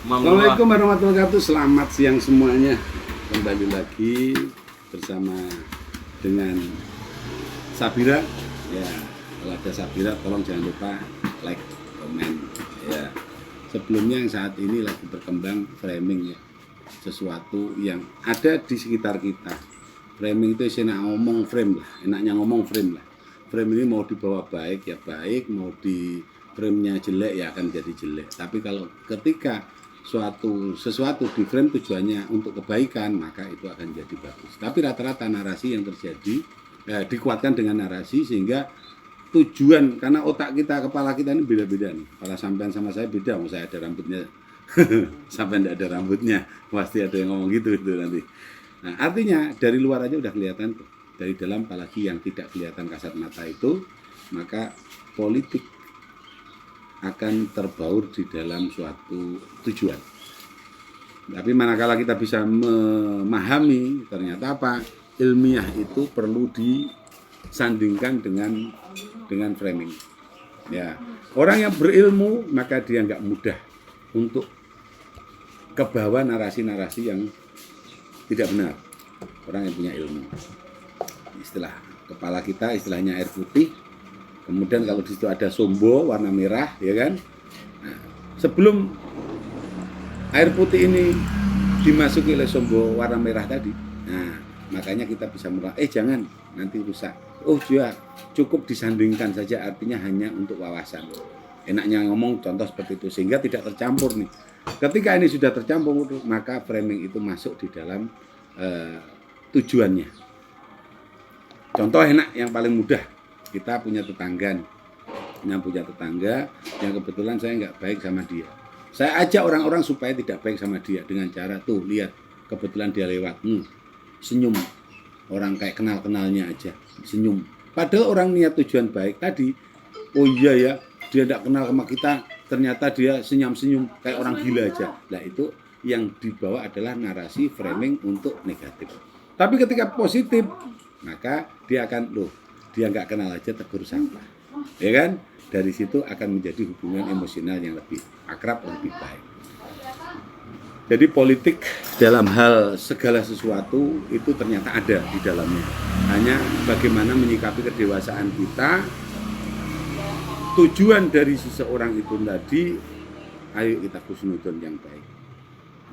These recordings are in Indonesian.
Assalamualaikum warahmatullahi wabarakatuh. Selamat siang semuanya. Kembali lagi bersama dengan Sabira. Ya, kalau ada Sabira tolong jangan lupa like, komen. Ya. Sebelumnya yang saat ini lagi berkembang framing ya. Sesuatu yang ada di sekitar kita. Framing itu enak ngomong frame lah, enaknya ngomong frame lah. Frame ini mau dibawa baik ya baik, mau di frame-nya jelek ya akan jadi jelek. Tapi kalau ketika sesuatu di frame tujuannya untuk kebaikan, maka itu akan jadi bagus. Tapi rata-rata narasi yang terjadi dikuatkan dengan narasi sehingga tujuan, karena otak kita, kepala kita ini beda-beda nih. Kepala sampean sama saya beda, mau saya ada rambutnya sampai tidak ada rambutnya, pasti ada yang ngomong gitu itu nanti. Nah, artinya dari luar aja udah kelihatan tuh. Dari dalam apalagi yang tidak kelihatan kasat mata itu, maka politik akan terbaur di dalam suatu tujuan. Tapi manakala kita bisa memahami ternyata apa, ilmiah itu perlu disandingkan dengan framing. Ya, orang yang berilmu maka dia nggak mudah untuk kebawa narasi-narasi yang tidak benar. Orang yang punya ilmu. Istilah kepala kita istilahnya air putih. Kemudian kalau di situ ada sombo warna merah, ya kan? Nah, sebelum air putih ini dimasuki oleh sombo warna merah tadi, nah makanya kita bisa jangan nanti rusak. Oh ya, cukup disandingkan saja, artinya hanya untuk wawasan. Enaknya ngomong contoh seperti itu sehingga tidak tercampur nih. Ketika ini sudah tercampur, maka framing itu masuk di dalam tujuannya. Contoh enak yang paling mudah, kita punya tetangga yang kebetulan saya nggak baik sama dia. Saya ajak orang-orang supaya tidak baik sama dia dengan cara tuh lihat kebetulan dia lewat, senyum, orang kayak kenal-kenalnya aja senyum. Padahal orang niat tujuan baik tadi, oh iya ya dia tidak kenal sama kita, ternyata dia senyum-senyum kayak orang gila aja. Nah itu yang dibawa adalah narasi framing untuk negatif. Tapi ketika positif, maka dia akan dia nggak kenal aja tegur sampah, ya kan? Dari situ akan menjadi hubungan emosional yang lebih akrab, lebih baik. Jadi politik dalam hal segala sesuatu itu ternyata ada di dalamnya. Hanya bagaimana menyikapi kedewasaan kita. Tujuan dari seseorang itu tadi, ayo kita husnudon yang baik.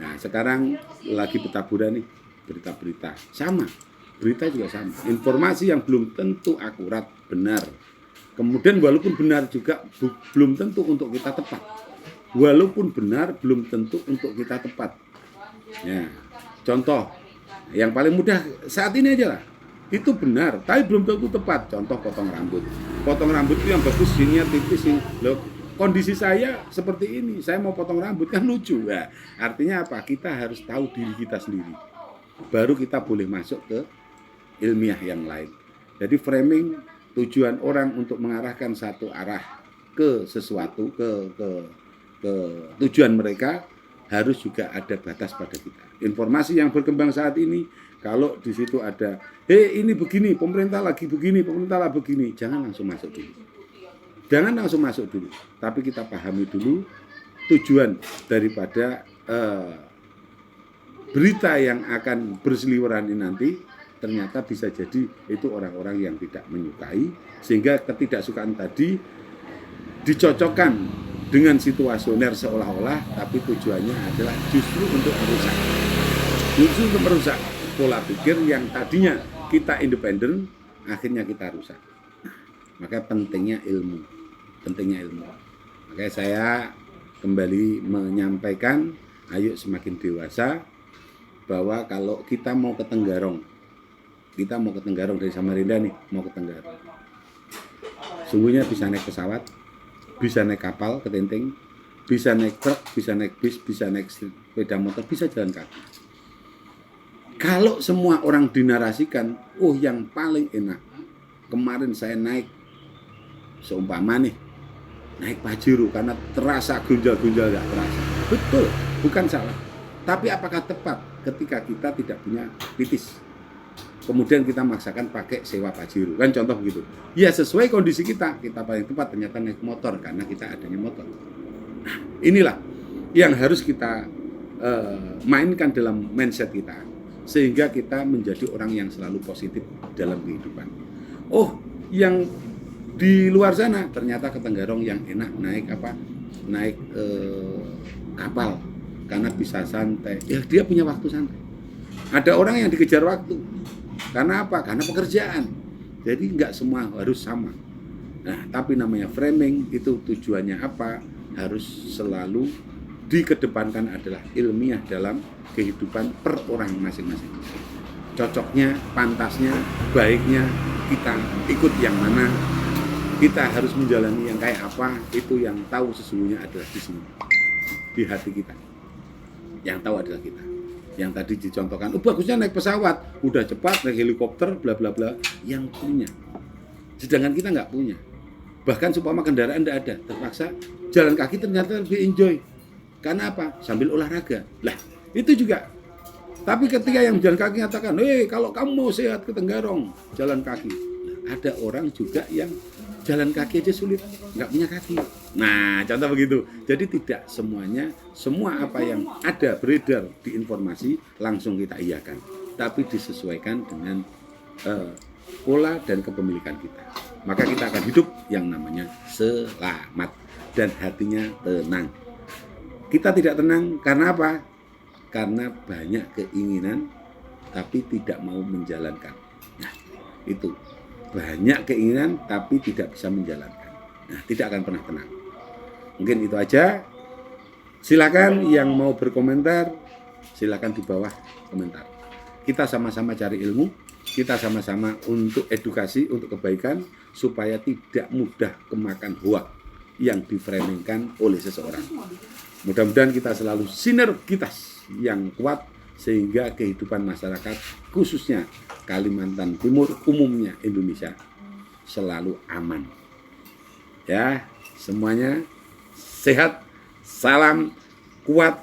Nah sekarang lagi bertaburan nih berita-berita sama. Berita juga sama, informasi yang belum tentu akurat, benar. Kemudian walaupun benar juga belum tentu untuk kita tepat. Walaupun benar belum tentu untuk kita tepat. Ya, contoh yang paling mudah saat ini aja lah. Itu benar, tapi belum tentu tepat. Contoh potong rambut. Potong rambut itu yang bagus sininya tipis ini. Loh, kondisi saya seperti ini, saya mau potong rambut kan lucu. Ya, artinya apa? Kita harus tahu diri kita sendiri. Baru kita boleh masuk ke ilmiah yang lain. Jadi framing tujuan orang untuk mengarahkan satu arah ke sesuatu, ke tujuan mereka harus juga ada batas pada kita. Informasi yang berkembang saat ini, kalau di situ ada, ini begini, pemerintah lagi begini, pemerintah lagi begini, jangan langsung masuk dulu. Jangan langsung masuk dulu, tapi kita pahami dulu tujuan daripada berita yang akan berseliweran ini nanti. Ternyata bisa jadi itu orang-orang yang tidak menyukai, sehingga ketidaksukaan tadi dicocokkan dengan situasioner seolah-olah, tapi tujuannya adalah justru untuk merusak pola pikir yang tadinya kita independen, akhirnya kita rusak. Maka pentingnya ilmu. Makanya saya kembali menyampaikan, ayo semakin dewasa, bahwa kalau kita mau ke Tenggarong dari Samarinda nih, mau ke Tenggarong. Sungguhnya bisa naik pesawat, bisa naik kapal ke Tenteng, bisa naik truk, bisa naik bis, bisa naik sepeda motor, bisa jalan kaki. Kalau semua orang dinarasikan, yang paling enak. Kemarin saya naik, seumpama nih, naik Pajero karena terasa gunjal-gunjal, gak terasa. Betul, bukan salah. Tapi apakah tepat ketika kita tidak punya kritis? Kemudian kita maksakan pakai sewa Pajero, kan contoh begitu. Ya sesuai kondisi kita paling tepat ternyata naik motor karena kita adanya motor. Nah, inilah yang harus kita mainkan dalam mindset kita, sehingga kita menjadi orang yang selalu positif dalam kehidupan. Oh, yang di luar sana ternyata ke Tenggarong yang enak naik kapal karena bisa santai. Ya, dia punya waktu santai. Ada orang yang dikejar waktu. Karena apa? Karena pekerjaan. Jadi nggak semua harus sama. Nah, tapi namanya framing itu tujuannya apa? Harus selalu dikedepankan adalah ilmiah dalam kehidupan per orang masing-masing. Cocoknya, pantasnya, baiknya kita ikut yang mana, kita harus menjalani yang kayak apa, itu yang tahu sesungguhnya adalah di sini, di hati kita. Yang tahu adalah kita. Yang tadi dicontohkan, bagusnya naik pesawat, udah cepat, naik helikopter, bla bla bla, yang punya. Sedangkan kita nggak punya. Bahkan supaya kendaraan nggak ada, terpaksa jalan kaki ternyata lebih enjoy. Karena apa? Sambil olahraga. Lah, itu juga. Tapi ketika yang jalan kaki mengatakan, kalau kamu mau sehat ke Tenggarong, jalan kaki. Ada orang juga yang jalan kaki aja sulit, nggak punya kaki. Nah, contoh begitu. Jadi tidak semuanya, semua apa yang ada beredar di informasi langsung kita iyakan, tapi disesuaikan dengan pola dan kepemilikan kita. Maka kita akan hidup yang namanya selamat dan hatinya tenang. Kita tidak tenang karena apa? Karena banyak keinginan tapi tidak mau menjalankan. Nah, itu. Banyak keinginan tapi tidak bisa menjalankan. Nah, tidak akan pernah tenang. Mungkin itu aja. Silakan yang mau berkomentar, silakan di bawah komentar. Kita sama-sama cari ilmu, kita sama-sama untuk edukasi, untuk kebaikan, supaya tidak mudah kemakan hoak yang diframingkan oleh seseorang. Mudah-mudahan kita selalu sinergitas yang kuat, sehingga kehidupan masyarakat, khususnya Kalimantan Timur, umumnya Indonesia, selalu aman. Ya, semuanya sehat, salam kuat,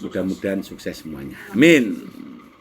mudah-mudahan sukses semuanya. Amin.